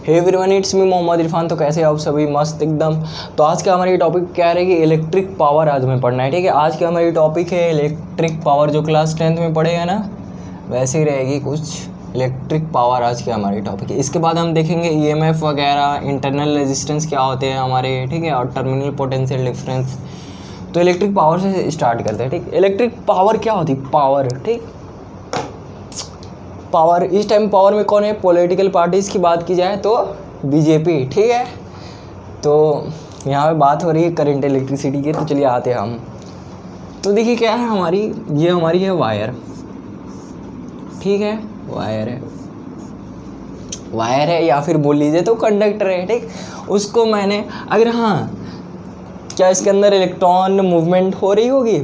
Hey everyone, it's me Mohammed Irfan. तो कैसे आप सभी? मस्त एकदम। तो आज का हमारी टॉपिक क्या रहेगी? इलेक्ट्रिक पावर आज हमें पढ़ना है, ठीक है। आज की हमारी टॉपिक है इलेक्ट्रिक पावर, जो क्लास 10th में पढ़ेगा ना वैसे ही रहेगी कुछ। इलेक्ट्रिक पावर आज की हमारी टॉपिक है। इसके बाद हम देखेंगे ईएमएफ वगैरह, इंटरनल रेजिस्टेंस क्या होते हैं हमारे, ठीक है, और टर्मिनल पोटेंशियल डिफरेंस। तो इलेक्ट्रिक पावर से स्टार्ट करते हैं, ठीक। इलेक्ट्रिक पावर क्या होती है? पावर, ठीक। पावर, इस टाइम पावर में कौन है? पॉलिटिकल पार्टीज़ की बात की जाए तो बीजेपी, ठीक है। तो यहाँ पे बात हो रही है करंट इलेक्ट्रिसिटी की। तो चलिए आते हैं हम। तो देखिए क्या है हमारी, ये हमारी है वायर, ठीक है। वायर है या फिर बोल लीजिए तो कंडक्टर है, ठीक। उसको मैंने अगर, हाँ, क्या इसके अंदर इलेक्ट्रॉन मूवमेंट हो रही होगी?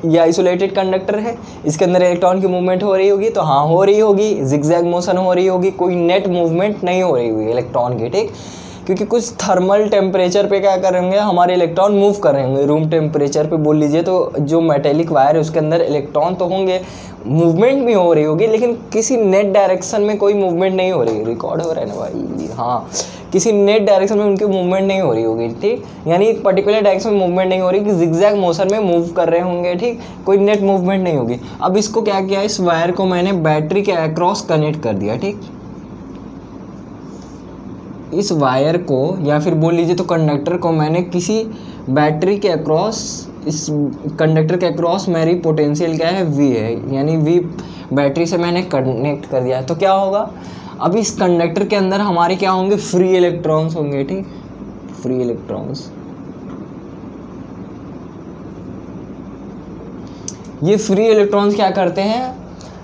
ये आइसोलेटेड कंडक्टर है, इसके अंदर इलेक्ट्रॉन की मूवमेंट हो रही होगी? तो हाँ, हो रही होगी। जिगजैग मोशन हो रही होगी, कोई नेट मूवमेंट नहीं हो रही होगी इलेक्ट्रॉन की, ठीक। क्योंकि कुछ थर्मल टेम्परेचर पे क्या करेंगे, हमारे इलेक्ट्रॉन मूव कर रहे होंगे। रूम टेम्परेचर पे बोल लीजिए तो जो मेटेलिक वायर है उसके अंदर इलेक्ट्रॉन तो होंगे, मूवमेंट भी हो रही होगी, लेकिन किसी नेट डायरेक्शन में कोई मूवमेंट नहीं हो रही। रिकॉर्ड हो रहा है ना भाई? हाँ, किसी नेट डायरेक्शन में उनकी मूवमेंट नहीं हो रही होगी, ठीक। यानी एक पर्टिकुलर डायरेक्शन में मूवमेंट नहीं हो रही, कि जिगजैग मोशन में मूव कर रहे होंगे, ठीक। कोई नेट मूवमेंट नहीं होगी। अब इसको क्या किया, इस वायर को मैंने बैटरी के अक्रॉस कनेक्ट कर दिया, ठीक। इस वायर को या फिर बोल लीजिए तो कंडक्टर को मैंने किसी बैटरी के अक्रॉस, इस कंडक्टर के अक्रॉस मेरी पोटेंशियल क्या है? वी है, यानी वी बैटरी से मैंने कनेक्ट कर दिया। तो क्या होगा, अब इस कंडक्टर के अंदर हमारे क्या होंगे? फ्री इलेक्ट्रॉन्स होंगे, ठीक। फ्री इलेक्ट्रॉन्स, ये फ्री इलेक्ट्रॉन्स क्या करते हैं?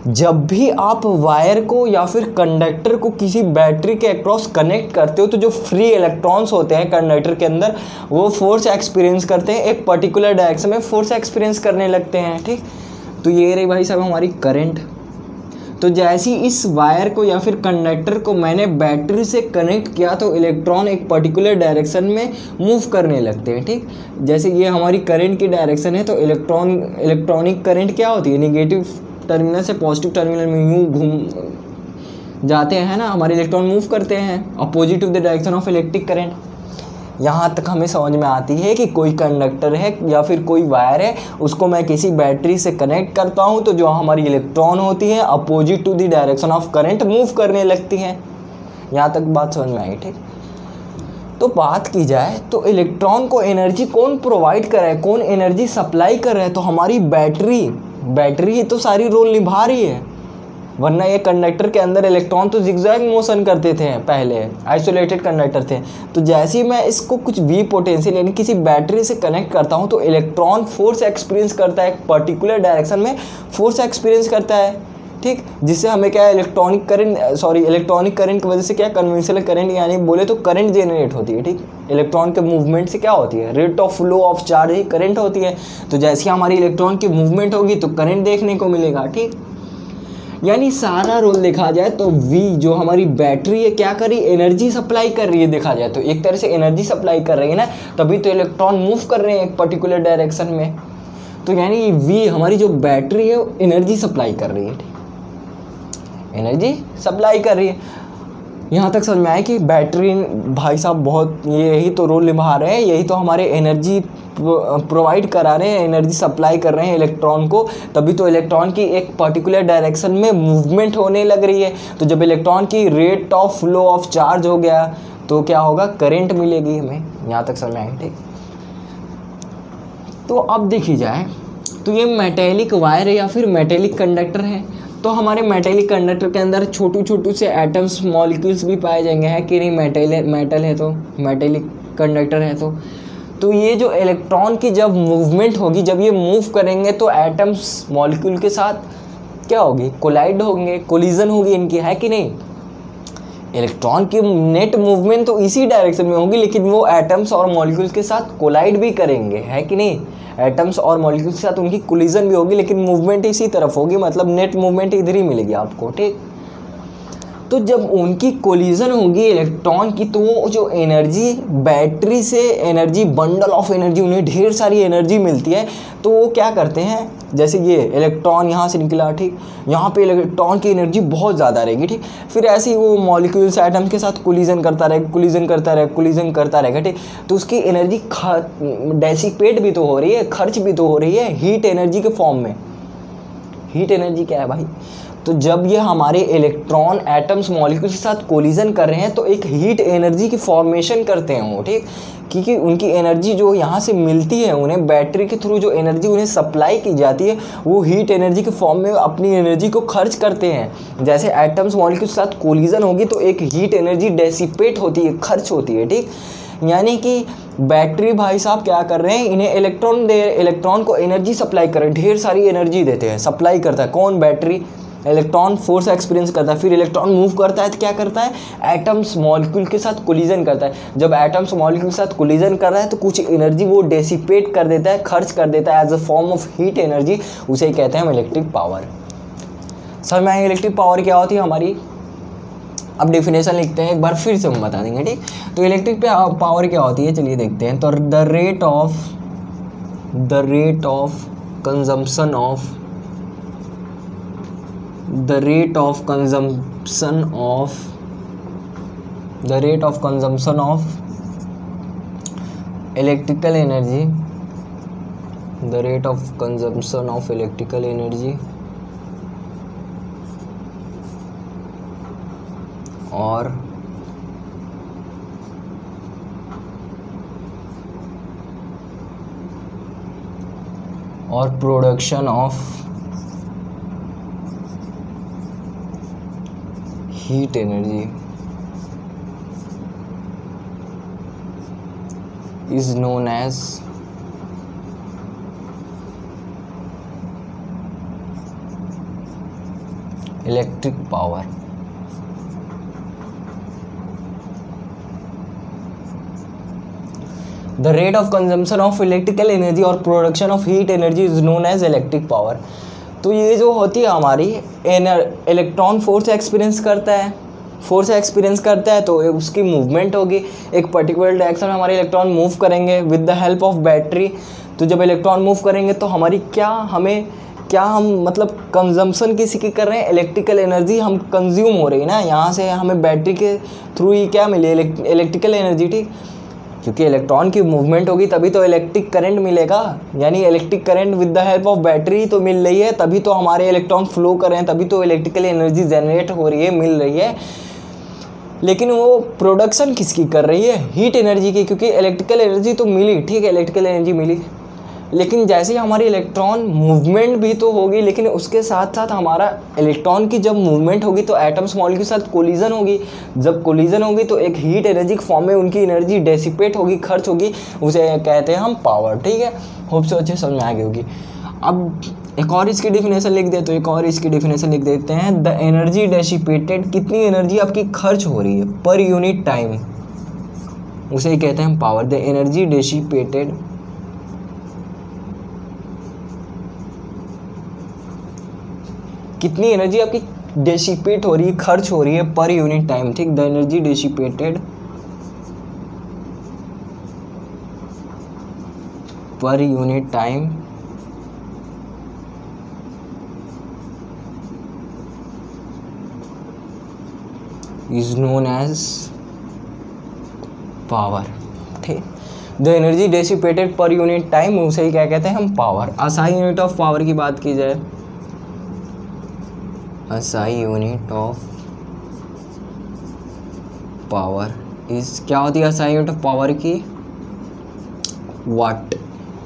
जब भी आप वायर को या फिर कंडक्टर को किसी बैटरी के अक्रॉस कनेक्ट करते हो तो जो फ्री इलेक्ट्रॉन्स होते हैं कंडक्टर के अंदर, वो फोर्स एक्सपीरियंस करते हैं, एक पर्टिकुलर डायरेक्शन में फोर्स एक्सपीरियंस करने लगते हैं, ठीक। तो ये रही भाई साहब हमारी करंट। तो जैसे इस वायर को या फिर कंडक्टर को मैंने बैटरी से कनेक्ट किया तो इलेक्ट्रॉन एक पर्टिकुलर डायरेक्शन में मूव करने लगते हैं, ठीक। जैसे ये हमारी करंट की डायरेक्शन है, तो इलेक्ट्रॉनिक करंट क्या होती है? निगेटिव टर्मिनल से पॉजिटिव टर्मिनल में यूँ घूम जाते हैं ना, हमारे इलेक्ट्रॉन मूव करते हैं opposite to the direction of electric current. यहाँ तक हमें समझ में आती है कि कोई कंडक्टर है या फिर कोई वायर है, उसको मैं किसी बैटरी से कनेक्ट करता हूँ तो जो हमारी इलेक्ट्रॉन होती है opposite to the direction of current move करने लगती हैं। यहाँ तक बात समझ में आई, ठीक। तो बात की जाए तो इलेक्ट्रॉन को एनर्जी कौन प्रोवाइड कर रहा है, कौन एनर्जी सप्लाई कर रहा है? तो हमारी बैटरी ही तो सारी रोल निभा रही है। वरना ये कंडक्टर के अंदर इलेक्ट्रॉन तो जिगजैग मोशन करते थे, पहले आइसोलेटेड कंडक्टर थे। तो जैसे ही मैं इसको कुछ वी पोटेंशियल यानी किसी बैटरी से कनेक्ट करता हूँ तो इलेक्ट्रॉन फोर्स एक्सपीरियंस करता है, एक पर्टिकुलर डायरेक्शन में फोर्स एक्सपीरियंस करता है, ठीक। जिससे हमें क्या है, इलेक्ट्रॉनिक करंट की वजह से क्या, कन्वेंशनल करंट यानी बोले तो करंट जेनरेट होती है, ठीक। इलेक्ट्रॉन के मूवमेंट से क्या होती है? Rate of flow of charge he current होती है। तो जैसे हमारी इलेक्ट्रॉन की मूवमेंट होगी तो करंट देखने को मिलेगा, ठीक। यानी सारा रोल देखा जाए तो वी जो हमारी बैटरी है क्या कर रही है? एनर्जी सप्लाई कर रही है। देखा जाए तो एक तरह से एनर्जी सप्लाई कर रही है ना, तभी तो इलेक्ट्रॉन मूव कर रहे हैं एक पर्टिकुलर डायरेक्शन में। तो यानी वी हमारी जो बैटरी है एनर्जी सप्लाई कर रही है, ठीक। एनर्जी सप्लाई कर रही है। यहाँ तक समझ में आया कि बैटरी भाई साहब बहुत यही तो रोल निभा रहे हैं, यही तो हमारे एनर्जी प्रोवाइड करा रहे हैं, एनर्जी सप्लाई कर रहे हैं इलेक्ट्रॉन को, तभी तो इलेक्ट्रॉन की एक पर्टिकुलर डायरेक्शन में मूवमेंट होने लग रही है। तो जब इलेक्ट्रॉन की rate of flow of charge हो गया तो क्या होगा? करंट मिलेगी हमें। यहाँ तक समझ में आएगी, ठीक। तो अब देखी जाए तो ये मेटेलिक वायर है या फिर मेटेलिक कंडक्टर है। तो हमारे मेटेलिक कंडक्टर के अंदर छोटू से एटम्स, मॉलिक्यूल्स भी पाए जाएंगे, है कि नहीं? मेटल है तो मेटेलिक कंडक्टर है तो ये जो इलेक्ट्रॉन की जब मूवमेंट होगी, जब ये मूव करेंगे तो एटम्स मॉलिक्यूल के साथ क्या होगी? कोलाइड होंगे, कोलिजन होगी इनकी, है कि नहीं? इलेक्ट्रॉन की नेट मूवमेंट तो इसी डायरेक्शन में होगी, लेकिन वो एटम्स और मॉलिक्यूल्स के साथ कोलाइड भी करेंगे, है कि नहीं? एटम्स और मॉलिक्यूल्स के साथ उनकी कोलिजन भी होगी, लेकिन मूवमेंट इसी तरफ होगी, मतलब नेट मूवमेंट इधर ही मिलेगी आपको, ठीक। तो जब उनकी कोलिजन होगी इलेक्ट्रॉन की, तो वो जो एनर्जी बैटरी से एनर्जी, बंडल ऑफ एनर्जी, उन्हें ढेर सारी एनर्जी मिलती है। तो वो क्या करते हैं, जैसे ये इलेक्ट्रॉन यहाँ से निकला, ठीक, यहाँ पे इलेक्ट्रॉन की एनर्जी बहुत ज़्यादा रहेगी, ठीक, फिर ऐसे ही वो मॉलिक्यूल्स एटम्स के साथ कोलिजन करता रहेगा, कोलिजन करता रहेगा, कोलिजन करता रहेगा, ठीक। तो उसकी एनर्जी डेसिपेट भी तो हो रही है, खर्च भी तो हो रही है हीट एनर्जी के फॉर्म में। हीट एनर्जी क्या है भाई, तो जब ये हमारे इलेक्ट्रॉन एटम्स मॉलिक्यूल्स के साथ कोलिजन कर रहे हैं तो एक हीट एनर्जी की फॉर्मेशन करते हैं वो, ठीक, क्योंकि उनकी एनर्जी जो यहाँ से मिलती है उन्हें, बैटरी के थ्रू जो एनर्जी उन्हें सप्लाई की जाती है, वो हीट एनर्जी के फॉर्म में अपनी एनर्जी को खर्च करते हैं। जैसे एटम्स मॉलिक्यूल्स के साथ कोलिजन होगी तो एक हीट एनर्जी डेसिपेट होती है, खर्च होती है, ठीक। यानी कि बैटरी भाई साहब क्या कर रहे हैं, इन्हें इलेक्ट्रॉन को एनर्जी सप्लाई कर रहे हैं, ढेर सारी एनर्जी देते हैं, सप्लाई करता है कौन, बैटरी। इलेक्ट्रॉन फोर्स एक्सपीरियंस करता है, फिर इलेक्ट्रॉन मूव करता है तो क्या करता है, एटम्स मॉलिक्यूल के साथ कोलिजन करता है। जब एटम्स मॉलिक्यूल के साथ कोलिजन कर रहा है तो कुछ एनर्जी वो डेसिपेट कर देता है, खर्च कर देता है as a form of heat energy, उसे कहते हैं हम इलेक्ट्रिक पावर। सर मैं इलेक्ट्रिक पावर क्या होती है हमारी, अब डेफिनेशन लिखते हैं, एक बार फिर से हम बता देंगे, ठीक। तो इलेक्ट्रिक पावर क्या होती है, चलिए देखते हैं। तो the rate of consumption of electrical energy और production of heat energy is known as electric power. The rate of consumption of electrical energy और production of heat energy is known as electric power। तो ये जो होती है हमारी electron force experience करता है तो उसकी मूवमेंट होगी, एक पर्टिकुलर डायरेक्शन में हमारे इलेक्ट्रॉन मूव करेंगे with the help of battery. तो जब इलेक्ट्रॉन मूव करेंगे तो हमारी हम मतलब कंजम्पशन किसी की कर रहे हैं, इलेक्ट्रिकल एनर्जी हम कंज्यूम हो रही है ना, यहाँ से हमें बैटरी के थ्रू ही क्या मिली, इलेक्ट्रिकल एनर्जी, ठीक। क्योंकि इलेक्ट्रॉन की मूवमेंट होगी तभी तो इलेक्ट्रिक करंट मिलेगा, यानी electric current with the help of battery तो मिल रही है, तभी तो हमारे इलेक्ट्रॉन फ्लो कर रहे हैं, तभी तो इलेक्ट्रिकल एनर्जी जनरेट हो रही है, मिल रही है। लेकिन वो प्रोडक्शन किसकी कर रही है, हीट एनर्जी की, क्योंकि इलेक्ट्रिकल एनर्जी तो मिली, ठीक है, इलेक्ट्रिकल एनर्जी मिली, लेकिन जैसे ही हमारी इलेक्ट्रॉन मूवमेंट भी तो होगी, लेकिन उसके साथ साथ हमारा इलेक्ट्रॉन की जब मूवमेंट होगी तो एटम्स मॉलिक्यूल के साथ कोलिजन होगी। जब कोलिजन होगी तो एक हीट एनर्जी के फॉर्म में उनकी एनर्जी डेसिपेट होगी, खर्च होगी, उसे कहते हैं हम पावर, ठीक है। होप सो अच्छे समझ में आ गई होगी। अब एक और इसकी डेफिनेशन लिख दे, तो एक और इसकी डेफिनेशन लिख देते हैं। द एनर्जी डेसिपेटेड, कितनी एनर्जी आपकी खर्च हो रही है पर यूनिट टाइम, उसे ही कहते हैं हम पावर। द एनर्जी डेसिपेटेड कितनी एनर्जी आपकी डेसिपेट हो रही है, खर्च हो रही है पर यूनिट टाइम, ठीक। The energy dissipated per unit time is known as power, ठीक। The energy dissipated per unit time, उसे ही क्या कहते हैं हम, power. SI unit of power की बात की जाए, असाई यूनिट ऑफ पावर इस क्या होती है, असाई यूनिट ऑफ पावर की वाट।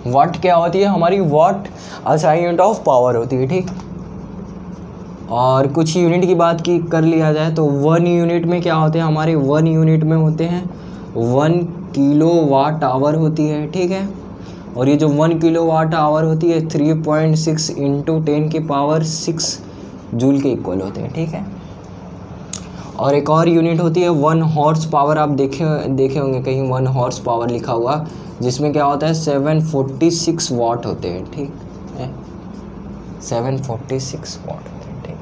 वाट क्या होती है हमारी, वाट असाई यूनिट ऑफ पावर होती है, ठीक। और कुछ यूनिट की बात की कर लिया जाए तो 1 यूनिट में क्या होते हैं हमारे, 1 यूनिट में होते हैं 1 किलोवाट आवर होती है, ठीक है। और ये जो 1 किलोवाट आवर होती है 3.6 × 10⁶ जूल के इक्वल होते हैं, ठीक है। और एक और यूनिट होती है 1 हॉर्स पावर, आप देखे होंगे कहीं 1 हॉर्स पावर लिखा हुआ, जिसमें क्या होता है 746 वाट होते हैं, ठीक है, 746 वाट होते हैं, ठीक।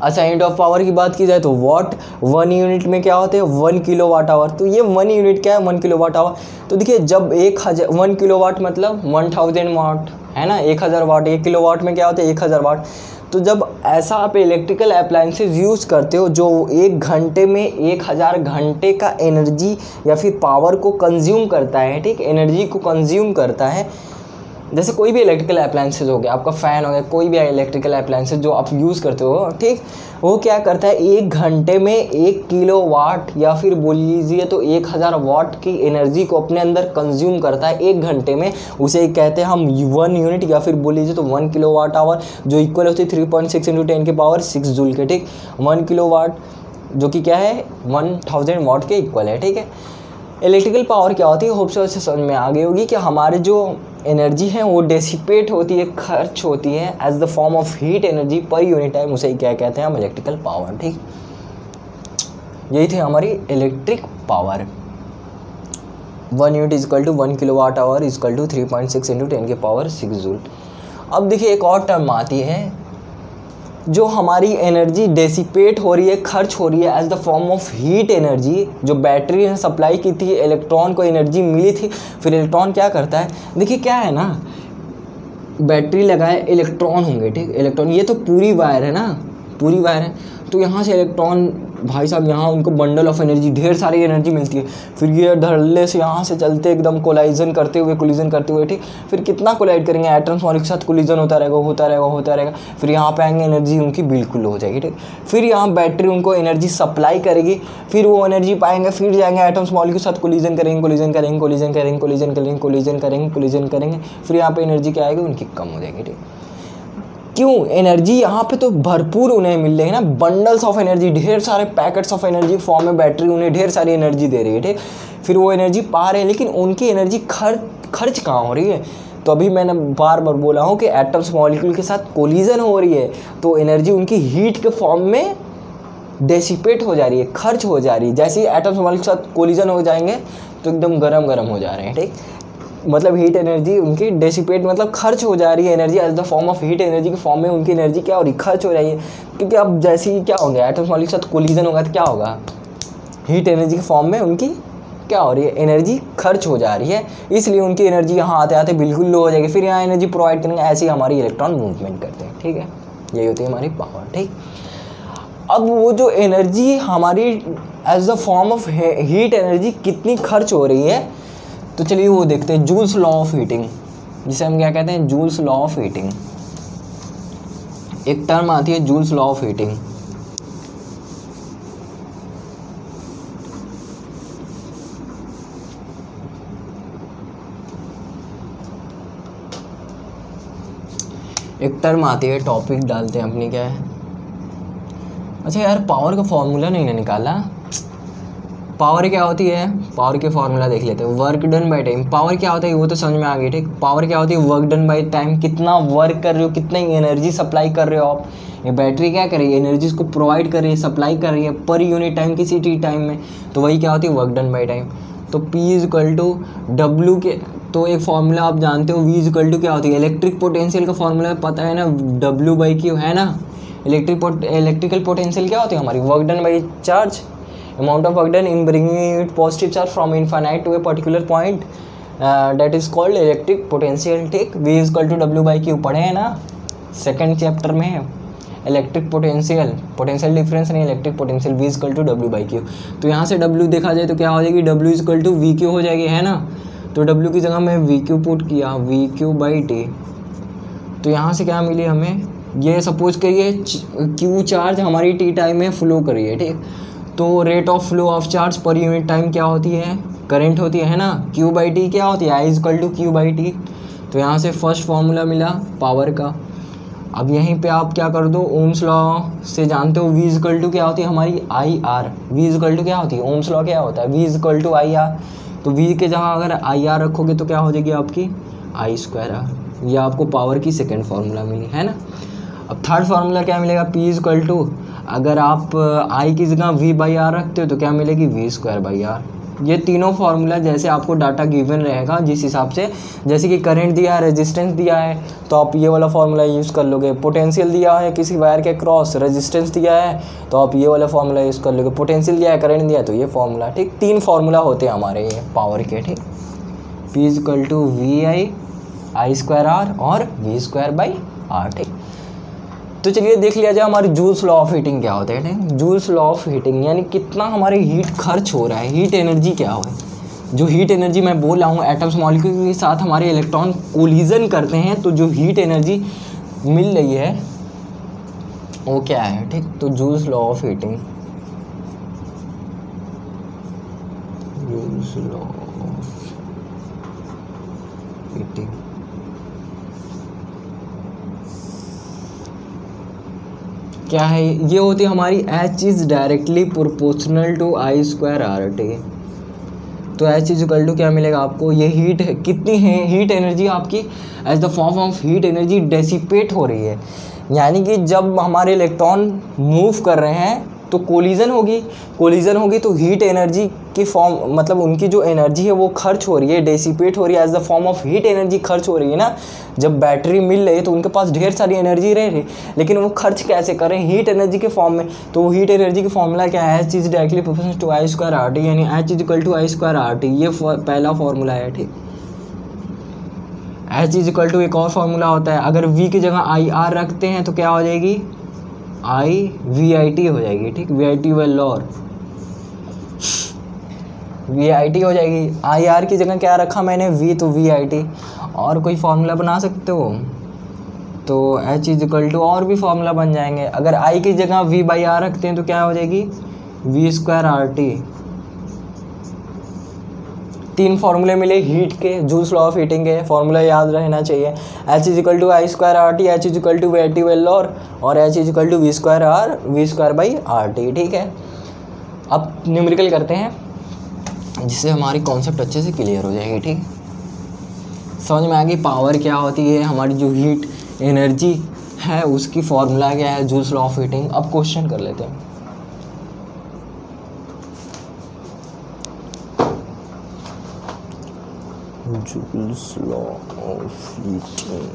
अच्छा यूनिट ऑफ पावर की बात की जाए तो वॉट, 1 यूनिट में क्या होते हैं 1 किलोवाट आवर। तो ये 1 यूनिट क्या है 1 किलोवाट आवर। तो देखिए जब 1 किलोवाट मतलब 1000 वाट है ना, 1000 वाट, 1 किलोवाट में क्या होता है 1000 वाट। तो जब ऐसा आप इलेक्ट्रिकल अप्लायंसेस यूज़ करते हो जो 1 घंटे में 1000 घंटे का एनर्जी या फिर पावर को कंज्यूम करता है, ठीक, एनर्जी को कंज्यूम करता है, जैसे कोई भी इलेक्ट्रिकल अप्लायंसेज हो गया, आपका फ़ैन हो गया, कोई भी इलेक्ट्रिकल अप्लायंसेज जो आप यूज़ करते हो, ठीक, वो क्या करता है 1 घंटे में 1 किलोवाट या फिर बोल लीजिए तो 1000 वाट की एनर्जी को अपने अंदर कंज्यूम करता है 1 घंटे में। उसे कहते हैं हम 1 यूनिट या फिर बोल लीजिए तो 1 किलोवाट आवर, जो इक्वल होती है 3.6 × 10 की पावर 6 जूल के, ठीक। 1 किलोवाट जो कि क्या है 1000 वाट के इक्वल है, ठीक है। इलेक्ट्रिकल पावर क्या होती है, होप से समझ में आ गई होगी कि हमारे जो एनर्जी है वो डेसिपेट होती है, खर्च होती है as the form of heat energy per unit time, उसे क्या कहते हैं हम इलेक्ट्रिकल पावर, ठीक। यही थी हमारी electric power. 1 unit equal to 1 kilowatt hour equal to 3.6 × 10 की पावर 6 जूल। अब देखिए एक और टर्म आती है, जो हमारी एनर्जी डेसिपेट हो रही है, खर्च हो रही है as the form of heat energy, जो बैटरी ने सप्लाई की थी, इलेक्ट्रॉन को एनर्जी मिली थी, फिर इलेक्ट्रॉन क्या करता है, देखिए क्या है ना, बैटरी लगाए इलेक्ट्रॉन होंगे, ठीक, इलेक्ट्रॉन, ये तो पूरी वायर है ना, पूरी वायर है, तो यहाँ से इलेक्ट्रॉन भाई साहब यहाँ उनको बंडल ऑफ एनर्जी, ढेर सारी एनर्जी मिलती है, फिर ये धड़ल्ले से यहाँ से चलते एकदम कोलाइजन करते हुए, ठीक, फिर कितना कोलाइड करेंगे, एटम्स और एक साथ कोलिजन होता रहेगा, फिर यहाँ पे आएंगे, एनर्जी उनकी बिल्कुल हो जाएगी, ठीक। फिर यहाँ बैटरी उनको एनर्जी सप्लाई करेगी, फिर वो एनर्जी पाएंगे, फिर जाएंगे एटम्स मॉलिक्यूल के साथ कोलिजन करेंगे, फिर यहाँ पे एनर्जी क्या आएगी उनकी कम हो जाएगी, ठीक। क्यों, एनर्जी यहाँ पे तो भरपूर उन्हें मिल रही है ना, बंडल्स ऑफ एनर्जी, ढेर सारे पैकेट्स ऑफ एनर्जी फॉर्म में बैटरी उन्हें ढेर सारी एनर्जी दे रही है, ठीक। फिर वो एनर्जी पा रहे हैं, लेकिन उनकी एनर्जी खर्च कहाँ हो रही है, तो अभी मैंने बार बार बोला हूँ कि एटम्स मॉलिक्यूल के साथ कोलिजन हो रही है, तो एनर्जी उनकी हीट के फॉर्म में डेसिपेट हो जा रही है, खर्च हो जा रही है। जैसे ही एटम्स मॉलिक्यूल के साथ कोलिजन हो जाएंगे तो एकदम गरम हो जा रहे हैं, ठीक, मतलब हीट एनर्जी उनकी डेसिपेट मतलब खर्च हो जा रही है, energy as the form of heat energy के फॉर्म में उनकी एनर्जी क्या हो रही है, खर्च हो रही है। क्योंकि अब जैसे ही क्या हो गया एटम्स मॉलिक्यूल के साथ कोलिजन होगा तो क्या होगा, हीट एनर्जी के फॉर्म में उनकी क्या हो रही है, एनर्जी खर्च हो जा रही है, इसलिए उनकी एनर्जी यहाँ आते आते बिल्कुल लो हो जाएगी, फिर यहाँ एनर्जी प्रोवाइड करेंगे, ऐसे ही हमारी इलेक्ट्रॉन मूवमेंट करते हैं, ठीक है, यही होती है हमारी पावर, ठीक। अब वो जो एनर्जी हमारी as the form of heat energy कितनी खर्च हो रही है, तो चलिए वो देखते हैं, जूल्स लॉ ऑफ हीटिंग, जिसे हम क्या कहते हैं जूल्स लॉ ऑफ हीटिंग। एक टर्म आती है जूल्स लॉ ऑफ हीटिंग। एक टर्म आती है, टॉपिक डालते हैं अपनी, क्या है, अच्छा यार पावर का फॉर्मूला नहीं निकाला। पावर क्या होती है, पावर के फॉर्मूला देख लेते हैं, work done by time. Power क्या होता है वो तो समझ में आ गई, ठीक। पावर क्या होती है, वर्क डन बाय टाइम, कितना वर्क कर रहे हो, कितनी एनर्जी सप्लाई कर रहे हो आप। ये बैटरी क्या कर रही है, एनर्जी को प्रोवाइड कर रही है, सप्लाई कर रही है पर यूनिट टाइम, किसी टी टाइम में, तो वही क्या होती है वर्क डन बाय टाइम। तो P इक्वल टू W के, तो एक फार्मूला आप जानते हो, V इक्वल टू क्या होती है, इलेक्ट्रिक पोटेंशियल का फार्मूला पता है ना, W/Q है ना। इलेक्ट्रिकल पोटेंशियल क्या होती है हमारी, work done by charge, amount of work done in bringing it positive charge from infinite to a particular point, that is called electric potential, ठीक। V is equal to W/Q पढ़े हैं ना second chapter में, electric potential difference नहीं, electric potential, V is equal to W/Q। तो यहाँ से W देखा जाए तो क्या हो जाएगी, W is equal to VQ हो जाएगी, है ना। तो W की जगह मैं VQ पुट किया, VQ/T, तो यहाँ से क्या मिली हमें, ये सपोज करिए Q चार्ज हमारी T टाइम में फ्लो करी है, ठीक। तो rate of flow of charge पर यूनिट टाइम क्या होती है, करंट होती है ना। Q/T क्या होती है, I इक्वल टू Q/T। तो यहाँ से फर्स्ट फार्मूला मिला पावर का। अब यहीं पे आप क्या कर दो, ओम्स लॉ से जानते हो V इक्वल टू क्या होती है हमारी IR। V इक्वल टू क्या होती है, ओम्स लॉ क्या होता है, V इक्वल टू IR। तो V के जगह अगर IR रखोगे तो क्या हो जाएगी आपकी I²R। ये आपको पावर की सेकेंड फार्मूला मिली, है ना। अब थर्ड फार्मूला क्या मिलेगा, P इक्वल टू, अगर आप I की जगह V/R रखते हो तो क्या मिलेगी, V²/R। ये तीनों फार्मूला जैसे आपको डाटा गिवन रहेगा जिस हिसाब से, जैसे कि करंट दिया है, रेजिस्टेंस दिया है तो आप ये वाला फार्मूला यूज़ कर लोगे, पोटेंशियल दिया है किसी वायर के क्रॉस, रेजिस्टेंस दिया है तो आप ये वाला फार्मूला यूज़ कर लोगे, पोटेंशियल दिया है, करंट दिया है तो ये फार्मूला, ठीक। 3 फार्मूला होते हैं हमारे ये पावर के, ठीक। P = VI I²R और V²/R, ठीक। तो चलिए देख लिया जाए हमारी जूल्स लॉ ऑफ हीटिंग क्या होता है, ठीक। जूल्स लॉ ऑफ हीटिंग यानी कितना हमारे हीट खर्च हो रहा है, हीट एनर्जी क्या हो है। जो हीट एनर्जी मैं बोल रहा हूँ, एटम्स मॉलिक्यूल के साथ हमारे इलेक्ट्रॉन कोलिजन करते हैं तो जो हीट एनर्जी मिल रही है वो क्या है, ठीक। तो Joule's law of heating, Joule's law of heating क्या है, ये होती है हमारी H is directly proportional to I²RT। तो H = क्या मिलेगा आपको, ये हीट है, कितनी है हीट एनर्जी आपकी as the form of heat energy dissipate हो रही है, यानी कि जब हमारे इलेक्ट्रॉन मूव कर रहे हैं तो कोलिजन होगी तो हीट एनर्जी की फॉर्म, मतलब उनकी जो एनर्जी है वो खर्च हो रही है, डेसिपेट हो रही है, as the form of heat energy खर्च हो रही है ना। जब बैटरी मिल रही है तो उनके पास ढेर सारी एनर्जी रह रही, लेकिन वो खर्च कैसे करें, हीट एनर्जी के फॉर्म में। तो हीट एनर्जी की फॉर्मूला क्या है, H is directly proportional to I²RT, यानी H = I²RT, ये पहला फॉर्मूला है, ठीक। H = एक और फार्मूला होता है, अगर V की जगह IR रखते हैं तो क्या हो जाएगी, VIT हो जाएगी, ठीक। VIT वेलोर VIT हो जाएगी। IR की जगह क्या रखा मैंने, V, तो VIT। और कोई फार्मूला बना सकते हो तो H = और भी फार्मूला बन जाएंगे। अगर I की जगह V/R रखते हैं तो क्या हो जाएगी, V²RT। 3 फार्मूले मिले हीट के, जूल्स लॉ ऑफ हीटिंग के, फार्मूला याद रहना चाहिए। H = I²RT, H = VIT Vellore और H = V²/RT, ठीक है। अब न्यूमेरिकल करते हैं जिससे हमारी कॉन्सेप्ट अच्छे से क्लियर हो जाएगी, ठीक। समझ में आ गई पावर क्या होती है, हमारी जो हीट एनर्जी है उसकी फॉर्मूला क्या है, जूल्स लॉ ऑफ हीटिंग। अब क्वेश्चन कर लेते हैं। जूल्स लॉ ऑफ हीटिंग,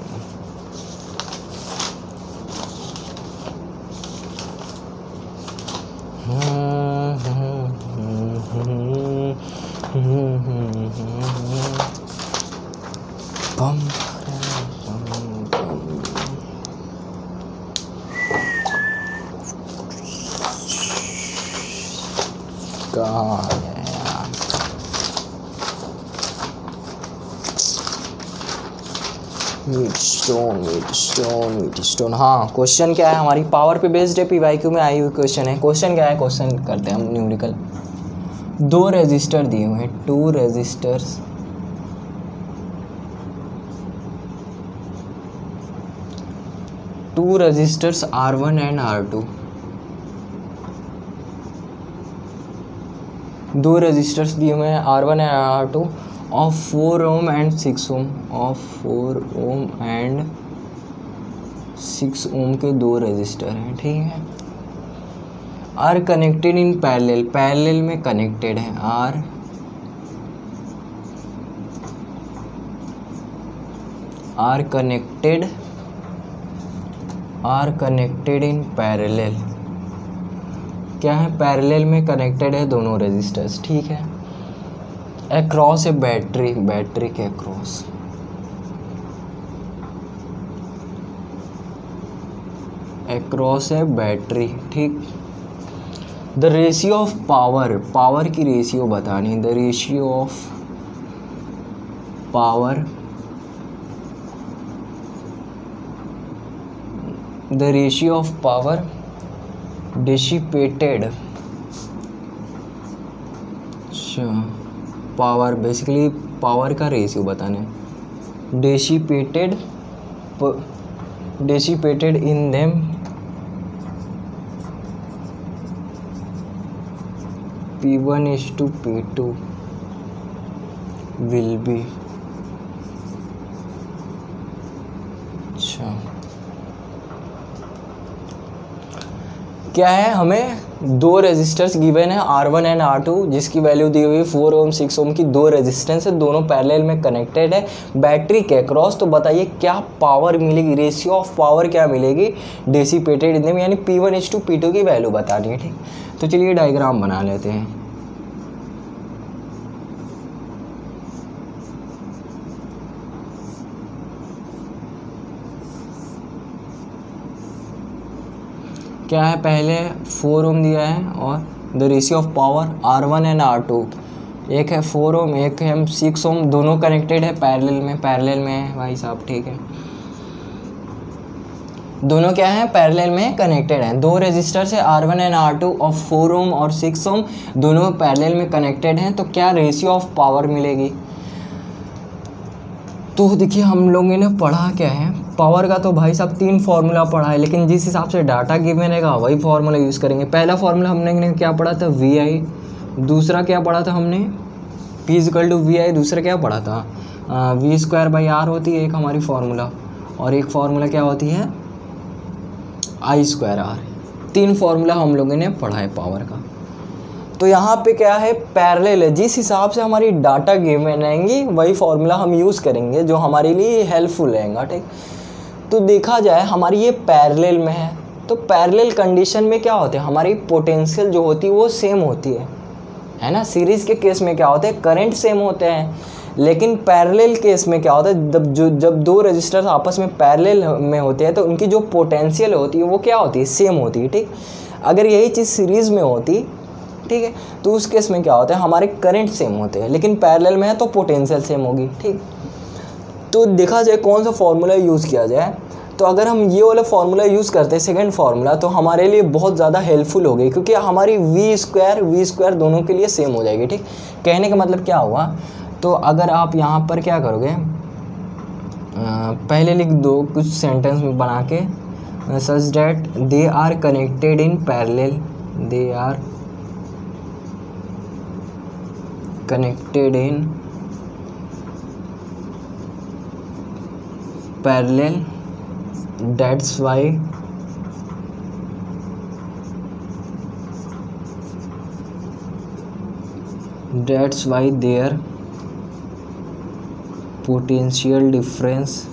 कहाँ है यार, मीटस्टोन। हाँ, क्वेश्चन क्या है, हमारी पावर पे बेस्ड है, PYQ में आई हुई क्वेश्चन है। क्वेश्चन क्या है, क्वेश्चन करते हैं हम न्यूमेरिकल। 2 रेजिस्टर दिए हुए हैं, 2 resistors, R1 and R2। 2 resistors दिए हुए हैं R1 and R2 of 4 ohm and 6 ohm, of 4 ohm and 6 ohm के 2 रेजिस्टर हैं, ठीक है। आर कनेक्टेड इन पैरेलल में कनेक्टेड है, आर कनेक्टेड इन पैरेलल, क्या है, पैरेलल में कनेक्टेड है दोनों रेजिस्टर्स, ठीक है। अक्रॉस है बैटरी के अक्रॉस, है बैटरी, ठीक। द रेशियो ऑफ पावर की रेशियो बतानी, the ratio of power, dissipated, अच्छा, पावर बेसिकली पावर का रेशियो बताने, dissipated in them P1:P2 will be, अच्छा क्या है, हमें दो रेजिस्टर्स गिवन है R1 एंड R2 जिसकी वैल्यू दी हुई है 4 ओम 6 ओम की, दो रेजिस्टेंस है, दोनों पैरेलल में कनेक्टेड है बैटरी के अक्रॉस। तो बताइए क्या पावर मिलेगी, रेशियो ऑफ पावर क्या मिलेगी डिसिपेटेड इन देम, यानी P1:2 P2 की वैल्यू बतानी है। ठीक, तो चलिए डायग्राम बना लेते हैं। क्या है, पहले 4 ओम दिया है और the ratio of power R1 and R2, एक है 4 ओम एक है 6 ओम, दोनों कनेक्टेड है पैरेलल में है भाई साहब। ठीक है, दोनों क्या है, पैरेलल में कनेक्टेड हैं। दो रेजिस्टर्स है R1 एंड R2 और 4 ओम और 6 ओम, दोनों पैरेलल में कनेक्टेड हैं। तो क्या रेशियो ऑफ पावर मिलेगी, तो देखिए हम लोगों ने पढ़ा क्या है पावर का, तो भाई साहब 3 फार्मूला पढ़ा है, लेकिन जिस हिसाब से डाटा गिवन है वही फार्मूला यूज़ करेंगे। पहला फार्मूला हमने क्या पढ़ा था, VI, दूसरा क्या पढ़ा था हमने, P=VI, दूसरा क्या पढ़ा था V²/R होती है एक हमारी फार्मूला, और एक फार्मूला क्या होती है I²R। 3 फार्मूला हम लोगों ने पढ़ा है पावर का। तो यहाँ पे क्या है, पैरेलल है, जिस हिसाब से हमारी डाटा गिवन रहेंगी वही फार्मूला हम यूज़ करेंगे जो हमारे लिए हेल्पफुल रहेगा। ठीक, तो देखा जाए हमारी ये पैरेलल में है, तो पैरेलल कंडीशन में क्या होता है, हमारी पोटेंशियल जो होती है वो सेम होती है ना। सीरीज़ के केस में क्या होता है, करंट सेम होते हैं, लेकिन पैरेलल केस में क्या होता है, जब दो रजिस्टर्स आपस में पैरेलल में होते हैं तो उनकी जो पोटेंशियल होती है वो क्या होती है, सेम होती है। ठीक, अगर यही चीज़ सीरीज़ में होती, ठीक है, तो उस केस में क्या होता है, हमारे करंट सेम होते हैं, लेकिन पैरेलल में है तो पोटेंशियल सेम होगी। ठीक, तो देखा जाए कौन सा फार्मूला यूज़ किया जाए, तो अगर हम ये वाला फार्मूला यूज़ करते हैं सेकंड फार्मूला, तो हमारे लिए बहुत ज़्यादा हेल्पफुल हो गई, क्योंकि हमारी V² दोनों के लिए सेम हो जाएगी। ठीक, कहने का मतलब क्या हुआ, तो अगर आप यहाँ पर क्या करोगे, पहले लिख दो कुछ सेंटेंस में बना के, such that they are connected in parallel, they are connected in parallel, that's why their potential difference,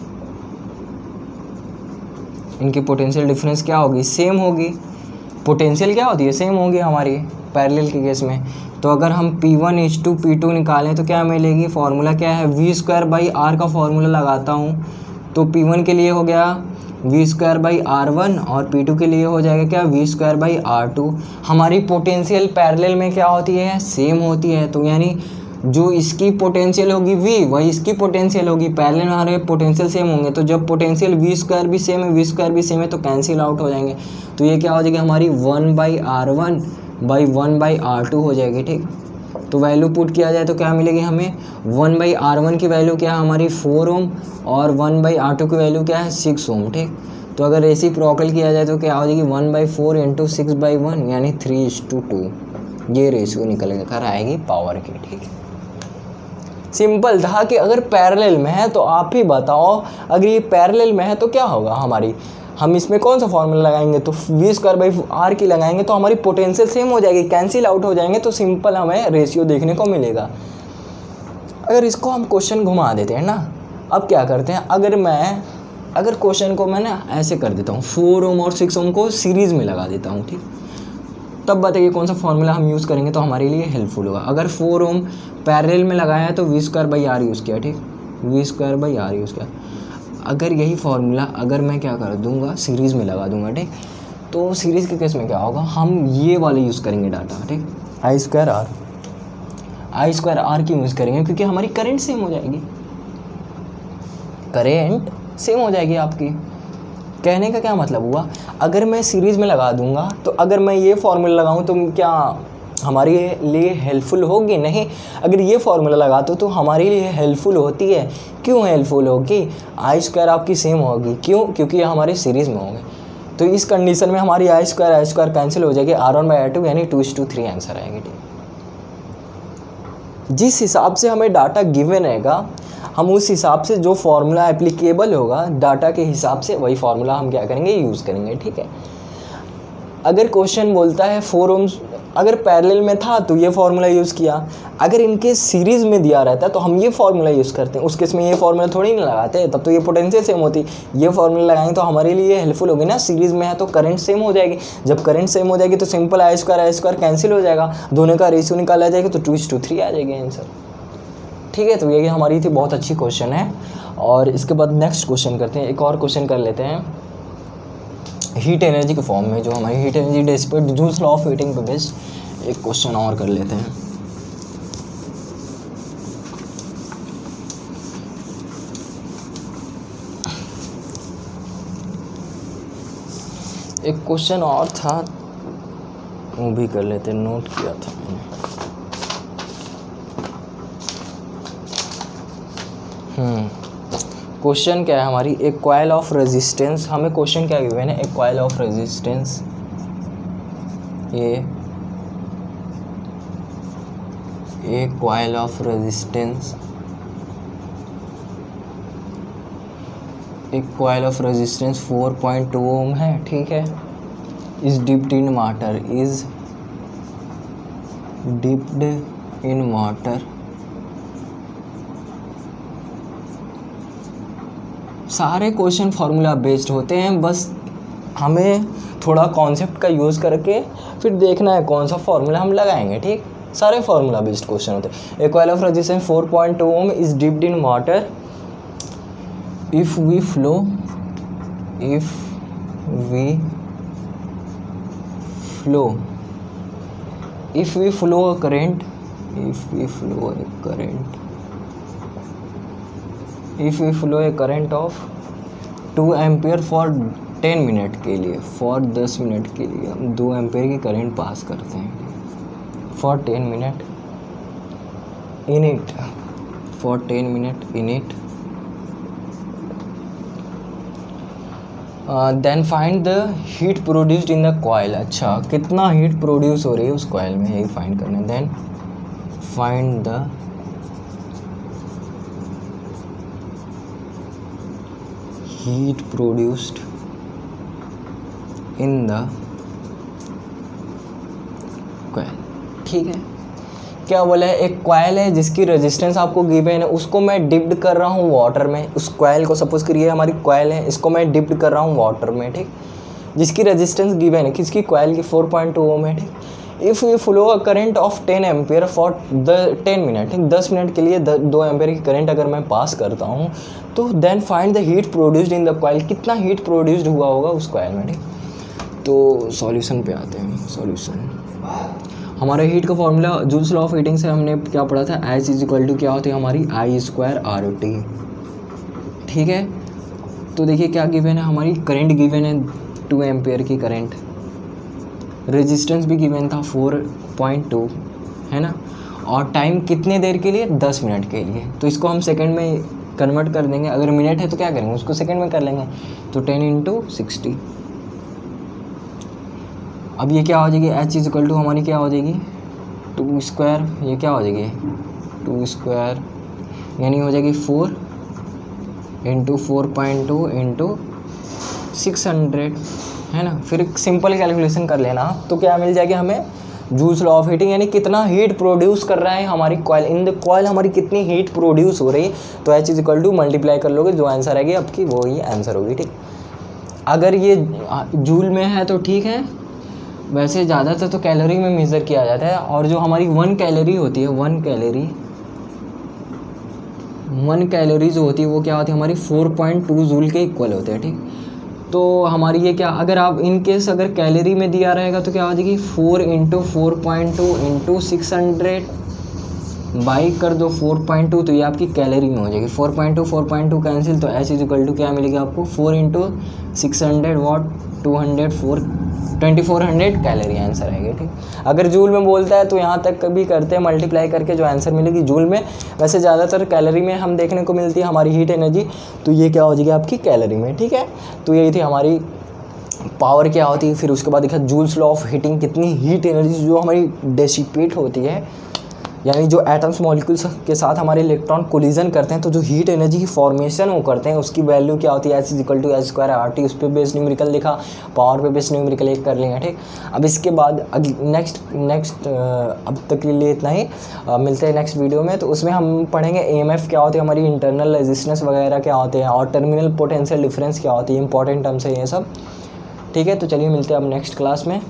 इनकी पोटेंशियल डिफरेंस क्या होगी, सेम होगी। पोटेंशियल क्या होती है, सेम होगी हमारी पैरेलल के केस में। तो अगर हम P1:2 P2 निकालें तो क्या मिलेगी, फार्मूला क्या है, V²/R का फार्मूला लगाता हूँ, तो P1 के लिए हो गया V²/R1 और P2 के लिए हो जाएगा क्या, V²/R2। हमारी पोटेंशियल पैरेलल में क्या होती है, सेम होती है, तो यानी जो इसकी पोटेंशियल होगी V, वही इसकी पोटेंशियल होगी, पैरेलल में हमारे पोटेंशियल सेम होंगे, तो जब पोटेंशियल V² भी सेम है V² भी सेम है तो कैंसिल आउट हो जाएंगे। तो ये क्या हो जाएगी, हमारी 1/R1/1/R2 हो जाएगी। ठीक, तो वैल्यू पुट किया जाए तो क्या मिलेगी हमें, 1/R1 की वैल्यू क्या है हमारी 4 ओम और 1/R2 की वैल्यू क्या है 6 ओम। ठीक, तो अगर रेसिप्रोकल किया जाए तो क्या हो जाएगी 1/4 × 6/1 यानी 3:2, ये रेशियो निकल कर आएगी पावर की। ठीक है, सिंपल था कि अगर पैरेलल में है तो आप ही बताओ, अगर ये पैरेलल में है तो क्या होगा हमारी, हम इसमें कौन सा फार्मूला लगाएंगे, तो V²/R की लगाएंगे तो हमारी पोटेंशियल सेम हो जाएगी, कैंसिल आउट हो जाएंगे, तो सिंपल हमें रेशियो देखने को मिलेगा। अगर इसको हम क्वेश्चन घुमा देते हैं ना, अब क्या करते हैं, अगर क्वेश्चन को मैं ना ऐसे कर देता हूँ, 4 ओम और 6 ओम को सीरीज़ में लगा देता हूँ। ठीक, तब बताइए कौन सा फार्मूला हम यूज़ करेंगे तो हमारे लिए हेल्पफुल होगा। अगर 4 ओम पैरेलल में लगाया है तो V²/R यूज़ किया। ठीक, V²/R यूज़ किया। अगर यही फार्मूला अगर मैं क्या कर दूंगा, सीरीज़ में लगा दूंगा। ठीक, तो सीरीज़ के केस में क्या होगा, हम ये वाले यूज़ करेंगे डाटा। ठीक, I²R की यूज़ करेंगे क्योंकि हमारी करंट सेम हो जाएगी, करंट सेम हो जाएगी आपकी। कहने का क्या मतलब हुआ, अगर मैं सीरीज़ में लगा दूंगा तो अगर मैं ये फार्मूला लगाऊं तो क्या हमारे लिए हेल्पफुल होगी, नहीं। अगर ये फार्मूला लगाते तो हमारे लिए हेल्पफुल होती है। क्यों हेल्पफुल होगी, I² आपकी सेम होगी, क्यों, क्योंकि ये हमारे सीरीज़ में होंगे। तो इस कंडीशन में हमारी I² कैंसिल हो जाएगी, R1/R2 यानी 2:3 आंसर आएगी। ठीक, जिस हिसाब से हमें डाटा गिवन रहेगा हम उस हिसाब से जो फार्मूला एप्लीकेबल होगा डाटा के हिसाब से वही फार्मूला हम क्या करेंगे, यूज़ करेंगे। ठीक है, अगर क्वेश्चन बोलता है 4 ohms, अगर पैरेलल में था तो ये फार्मूला यूज़ किया, अगर इनके सीरीज़ में दिया रहता है तो हम ये फार्मूला यूज़ करते हैं। उस केस में ये फार्मूला थोड़ी नहीं लगाते, तब तो ये पोटेंशियल सेम होती। ये फार्मूला लगाएंगे तो हमारे लिए हेल्पफुल होगी ना, सीरीज़ में है तो करंट सेम हो जाएगी। जब करंट सेम हो जाएगी तो सिंपल आई स्क्वायर कैंसिल हो जाएगा, दोनों का रेशियो निकाला जाएगा तो 2:3 आ जाएगी आंसर। ठीक है, तो ये हमारी थी बहुत अच्छी क्वेश्चन है। और इसके बाद नेक्स्ट क्वेश्चन करते हैं, एक और क्वेश्चन कर लेते हैं हीट एनर्जी के फॉर्म में, जो हमारी heat energy dissipate joules law of heating पे बेस्ड एक क्वेश्चन और कर लेते हैं। एक क्वेश्चन और था वो भी कर लेते हैं, नोट किया था मैंने। क्वेश्चन क्या है हमारी, एक कॉइल ऑफ रेजिस्टेंस, हमें क्वेश्चन क्या गिवन है, एक कॉइल ऑफ रेजिस्टेंस एक कॉइल ऑफ रेजिस्टेंस, एक कॉइल ऑफ रेजिस्टेंस 4.2 ओम है, ठीक है, is dipped in water, is dipped in water. सारे क्वेश्चन फार्मूला बेस्ड होते हैं, बस हमें थोड़ा कॉन्सेप्ट का यूज़ करके फिर देखना है कौन सा फार्मूला हम लगाएंगे। ठीक, सारे फार्मूला बेस्ड क्वेश्चन होते हैं। A coil of resistance 4.2 ohm is dipped in water if we flow a current if we flow a current of 2 ampere for 10 minute के लिए, फॉर 10 मिनट के लिए हम 2 एम्पियर की करंट पास करते हैं for 10 minute in it, for 10 minute in it, then find the heat produced in the coil. अच्छा, कितना हीट प्रोड्यूस हो रही है उस कॉइल में, यही फाइंड करना है। Then find the heat produced in the coil. ठीक है, क्या बोला है, एक कॉइल है जिसकी रेजिस्टेंस आपको गिवन है, उसको मैं डिप्ड कर रहा हूँ वाटर में। उस कॉइल को सपोज करिए हमारी कॉइल है, इसको मैं डिप्ड कर रहा हूँ वाटर में, ठीक, जिसकी रेजिस्टेंस गिवन है, किसकी, कॉइल की 4.2 ओम है। ठीक, if you flow a current of 10 ampere for 10 minute, ठीक, 10 मिनट के लिए 2 एम्पियर की करंट अगर मैं पास करता हूँ तो then find the heat produced in the coil, कितना हीट प्रोड्यूस्ड हुआ होगा उस कॉइल में। ठीक, तो सॉल्यूशन पे आते हैं। सॉल्यूशन, हमारे हीट का formula joules law of heating से हमने क्या पढ़ा था, H इज इक्वल टू क्या होती है हमारी I²RT। ठीक है, तो देखिए क्या गिवन है, हमारी करंट गिवन है 2 एम्पियर की करंट, रेजिस्टेंस भी गिवन था 4.2, है ना, और टाइम कितने देर के लिए, 10 मिनट के लिए। तो इसको हम सेकंड में कन्वर्ट कर देंगे, अगर मिनट है तो क्या करेंगे, उसको सेकंड में कर लेंगे, तो 10 × 60। अब ये क्या हो जाएगी, H इज इक्वल टू हमारी क्या हो जाएगी 2², ये क्या हो जाएगी 2², यानी हो जाएगी 4 × 4.2 × 600, है ना। फिर सिंपल कैलकुलेशन कर लेना तो क्या मिल जाएगी हमें, जूल्स लॉ ऑफ हीटिंग, यानी कितना हीट प्रोड्यूस कर रहा है हमारी कॉइल, इन द कॉइल हमारी कितनी हीट प्रोड्यूस हो रही है। तो H is equal to multiply कर लोगे, जो आंसर आएगी आपकी वो ही आंसर होगी। ठीक, अगर ये जूल में है तो ठीक है, वैसे ज़्यादातर तो कैलोरी में मेज़र किया जाता है, और जो हमारी 1 कैलोरी होती है, 1 कैलोरी जो होती है वो क्या होती है हमारी 4.2 जूल के इक्वल होते हैं। ठीक, तो हमारी ये क्या, अगर आप इन केस अगर कैलोरी में दिया रहेगा तो क्या हो जाएगी 4 × 4.2 × 600 बाई कर दो 4.2, तो ये आपकी कैलोरी में हो जाएगी। 4.2 कैंसिल, तो H इज इक्वल टू क्या मिलेगी आपको 4 × 600 वॉट 2400 कैलोरी आंसर आएगी। ठीक, अगर जूल में बोलता है तो यहाँ तक कभी करते हैं मल्टीप्लाई करके जो आंसर मिलेगी जूल में, वैसे ज़्यादातर कैलोरी में हम देखने को मिलती है हमारी हीट एनर्जी, तो ये क्या हो जाएगी आपकी कैलोरी में। ठीक है, तो यही थी हमारी पावर क्या होती है। फिर उसके बाद देखा जूल्स लॉ ऑफ हीटिंग, कितनी हीट एनर्जी जो हमारी डेसिपेट होती है यानी जो एटम्स मॉलिक्यूल्स के साथ हमारे इलेक्ट्रॉन कोलिजन करते हैं तो जो हीट एनर्जी की फॉर्मेशन वो करते हैं उसकी वैल्यू क्या होती है, H = h²RT। उस पर बेस न्यूमेरिकल लिखा, पावर पे बेस न्यूमेरिकल एक कर लेंगे, ठीक। अब इसके बाद नेक्स्ट अब तक के लिए इतना ही, मिलते हैं नेक्स्ट वीडियो में। तो उसमें हम पढ़ेंगे EMF क्या होती है, हमारी इंटरनल रेजिस्टेंस वगैरह क्या होते हैं, और टर्मिनल पोटेंशियल डिफरेंस क्या होती है, इंपॉर्टेंट टर्म्स है ये सब, ठीक है। तो चलिए मिलते हैं अब नेक्स्ट क्लास में।